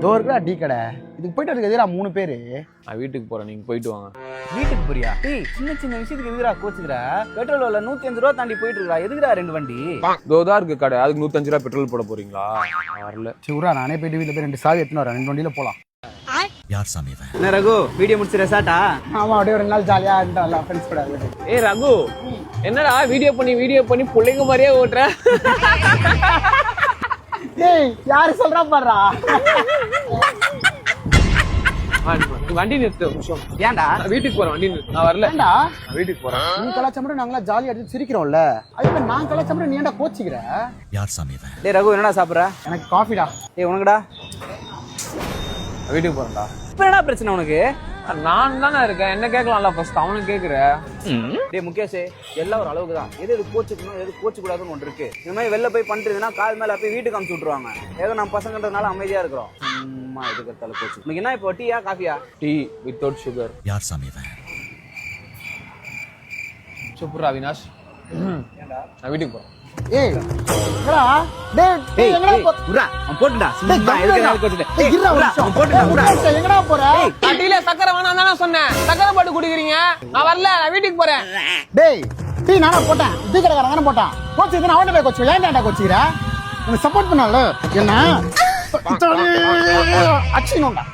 தோருக்குடா tea கடை. இதுக்கு போயிட்டு வரதுக்கு எதுக்குடா 3 பேரு? நான் வீட்டுக்கு போறேன், நீங்க போயிட்டு வாங்க. வீட்டுக்கு போறியா? டேய் சின்ன சின்ன விஷயத்துக்கு எதுக்குடா கோச்சுக்கிற? பெட்ரோல் விலை 105 ரூபா தாண்டி போயிட்டு இருக்கா, எதுக்குடா 2 வண்டி? தோதா இருக்கு கடை, அதுக்கு 105 ரூபா பெட்ரோல் போட போறீங்களா? வரல. சரி விட்றா, நானே போயிட்டு வீட்டில் போய் 2 சாவி எடுத்துன்னு வரேன். 2 வண்டியில போலாம். யார் சாமி இவன்? என்ன ரகு, வீடியோ முடிச்சு ரெசார்ட்டா? ஆமா, அப்படியே 2 நாள் ஜாலியா இருந்தா ஃப்ரெண்ட்ஸ் கூட. ஏய் ரகு, என்னடா வீடியோ பண்ணி பிள்ளைங்க மாதிரியே ஓட்டுற? ஏய் யாரு சொல்றா பாருடா. வண்டி நிறுத்து ஒரு நிமிஷம். ஏன்டா? நான் வீட்டுக்கு போறேன், வண்டி நிறுத்து. நான் வரல. ஏன்டா? நான் வீட்டுக்கு போறேன். நீ கலாச்சாரம் நாங்களா ஜாலியா எடுத்து சிரிக்கிறோம்ல, அதுக்கு நான் கலாச்சாரம் நீ ஏன்டா கோச்சிக்கிற? யார் சாமி இவன்? டேய் ரகு, என்னடா சாப்பிடுற? எனக்கு காஃபிடா. டேய் உனக்குடா? நான் வீட்டுக்கு போறேன்டா. இப்ப என்ன பிரச்சனை உனக்கு? நான் தானே இருக்கேன், என்ன கேட்கலாம்ல ஃபர்ஸ்ட், அவனுக்கு கேக்குற. டேய் முகேஷ், எல்லாம் ஒரு அளவுக்கு தான். எது கோச்சுக்கணும் எது கோச்சு கூடாதுன்னு ஒன்று இருக்கு. இந்த மாதிரி வெளில போய் பண்ணிட்டுனா கால் மேல போய் வீட்டுக்கு அனுப்பிச்சு விட்டுருவாங்க. ஏதோ நம்ம பசங்கன்றதுனால அமைதியா இருக்கிறோம். சும்மா இதுக்கு தலை கோச்சு. உனக்கு என்ன இப்போ டீயா காஃபியா? Tea without sugar. யார் சாமி இவன்? சூப்பரா அவினாஷ். நான் வீட்டுக்கு போறேன். ஏய் என்னடா? டேய் எங்கடா போ? உரா அவன் போட்டுடா. சும்மா எதுக்கு நாள் கோச்சுட்ட? டேய் இருடா ஒரு நிமிஷம். அவன் போட்டுடா உரா. எங்கடா போற? டீல சக்கரை வேணாம் தானே சொன்னேன், சக்கரை போட்டு குடிக்கிறீங்க. நான் வரல, நான் வீட்டுக்கு போறேன். டேய் டீ நானா போட்டேன், டீ கடைக்காரன் தானே போட்டான். கோச்சு இது நான் அவன்கிட்ட போய் கோச்சு ஏன்டா கோச்சுக்கிற? உனக்கு சப்போர்ட் பண்ணால என்ன அச்சினோண்டா.